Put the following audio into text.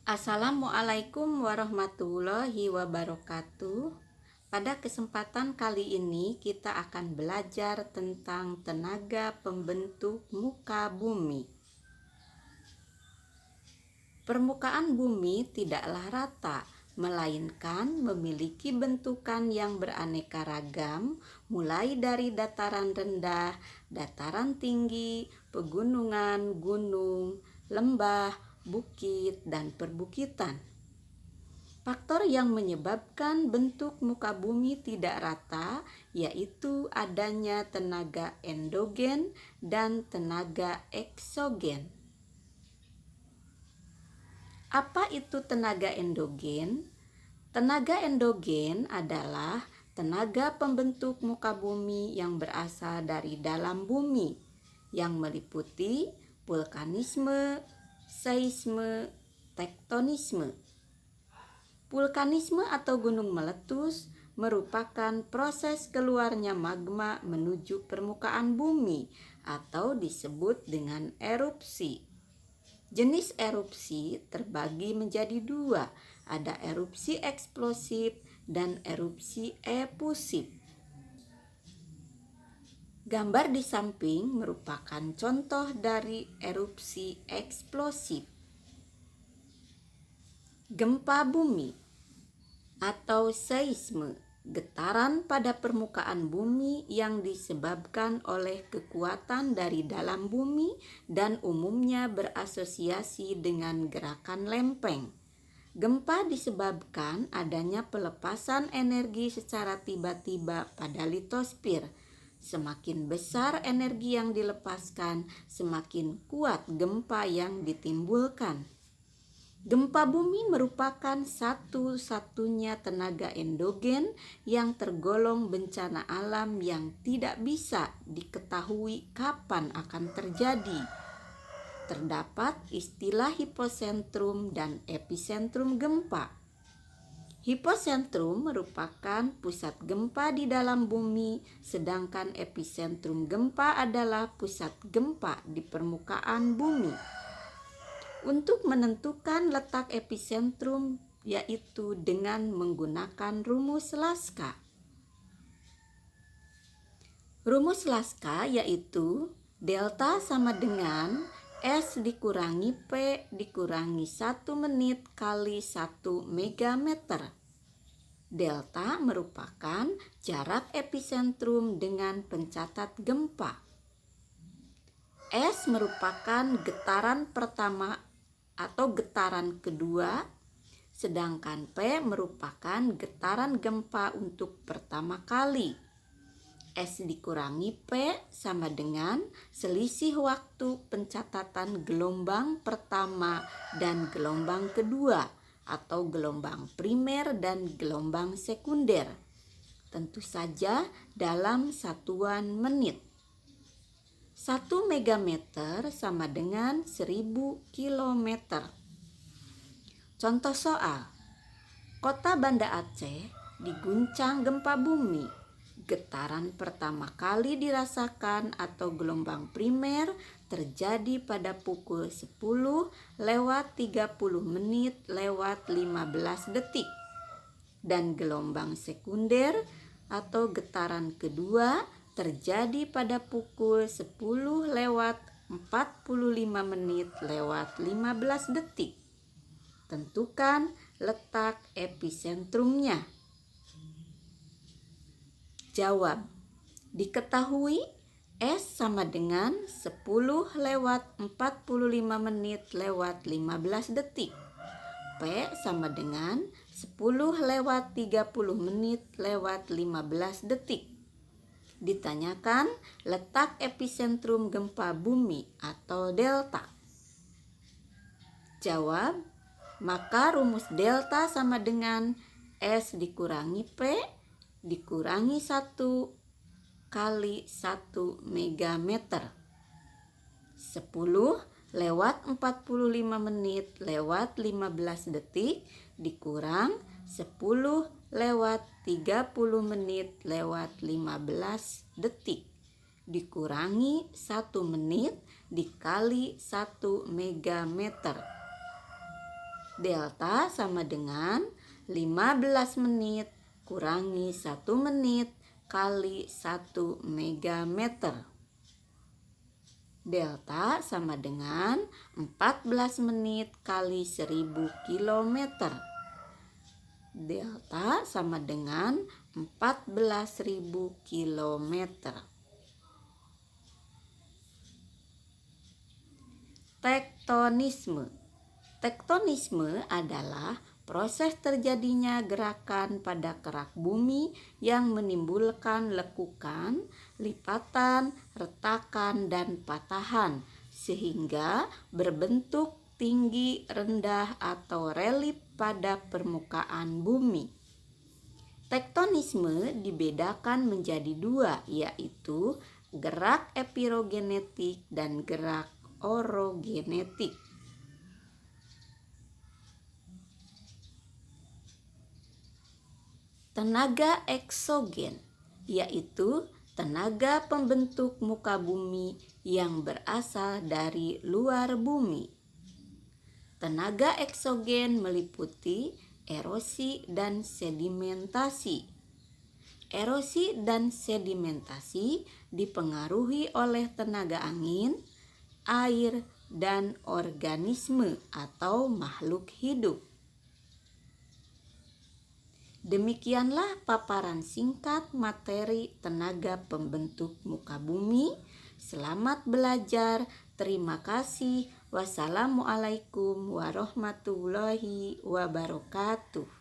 Assalamualaikum warahmatullahi wabarakatuh. Pada kesempatan kali ini kita akan belajar tentang tenaga pembentuk muka bumi. Permukaan bumi tidaklah rata, melainkan memiliki bentukan yang beraneka ragam, mulai dari dataran rendah, dataran tinggi, pegunungan, gunung, lembah, bukit, dan perbukitan. Faktor yang menyebabkan bentuk muka bumi tidak rata yaitu adanya tenaga endogen dan tenaga eksogen. Apa itu tenaga endogen? Tenaga endogen adalah tenaga pembentuk muka bumi yang berasal dari dalam bumi, yang meliputi vulkanisme, seisme, tektonisme. Vulkanisme atau gunung meletus merupakan proses keluarnya magma menuju permukaan bumi atau disebut dengan erupsi. Jenis erupsi terbagi menjadi dua, ada erupsi eksplosif dan erupsi efusif. Gambar di samping merupakan contoh dari erupsi eksplosif. Gempa bumi atau seisme, getaran pada permukaan bumi yang disebabkan oleh kekuatan dari dalam bumi dan umumnya berasosiasi dengan gerakan lempeng. Gempa disebabkan adanya pelepasan energi secara tiba-tiba pada litosfer. Semakin besar energi yang dilepaskan, semakin kuat gempa yang ditimbulkan. Gempa bumi merupakan satu-satunya tenaga endogen yang tergolong bencana alam yang tidak bisa diketahui kapan akan terjadi. Terdapat istilah hiposentrum dan epicentrum gempa. Hiposentrum merupakan pusat gempa di dalam bumi, sedangkan epicentrum gempa adalah pusat gempa di permukaan bumi. Untuk menentukan letak epicentrum yaitu dengan menggunakan rumus Laska. Rumus Laska yaitu delta sama dengan S dikurangi P dikurangi 1 menit kali 1 megameter. Delta merupakan jarak epicentrum dengan pencatat gempa. S merupakan getaran pertama atau getaran kedua, sedangkan P merupakan getaran gempa untuk pertama kali. S dikurangi P sama dengan selisih waktu pencatatan gelombang pertama dan gelombang kedua atau gelombang primer dan gelombang sekunder. Tentu saja dalam satuan menit. 1 megameter sama dengan 1000 kilometer. Contoh soal. Kota Banda Aceh diguncang gempa bumi. Getaran pertama kali dirasakan atau gelombang primer terjadi pada pukul 10:30 dan gelombang sekunder atau getaran kedua terjadi pada pukul 10:45 Tentukan letak episentrumnya. Jawab. Diketahui S sama dengan 10:45 P sama dengan 10:30 Ditanyakan letak epicentrum gempa bumi atau delta. Jawab. Maka rumus delta sama dengan S dikurangi P dikurangi 1 kali 1 megameter. 10:45 dikurang 10:30 dikurangi 1 menit dikali 1 megameter. Delta sama dengan 15 menit kurangi 1 menit kali 1 megameter. Delta sama dengan 14 menit kali 1000 kilometer. Delta sama dengan 14.000 kilometer. Tektonisme. Tektonisme adalah proses terjadinya gerakan pada kerak bumi yang menimbulkan lekukan, lipatan, retakan, dan patahan sehingga berbentuk tinggi, rendah, atau relief pada permukaan bumi. Tektonisme dibedakan menjadi dua, yaitu gerak epirogenetik dan gerak orogenetik. Tenaga eksogen, yaitu tenaga pembentuk muka bumi yang berasal dari luar bumi. Tenaga eksogen meliputi erosi dan sedimentasi. Erosi dan sedimentasi dipengaruhi oleh tenaga angin, air, dan organisme atau makhluk hidup. Demikianlah paparan singkat materi tenaga pembentuk muka bumi. Selamat belajar. Terima kasih. Wassalamualaikum warahmatullahi wabarakatuh.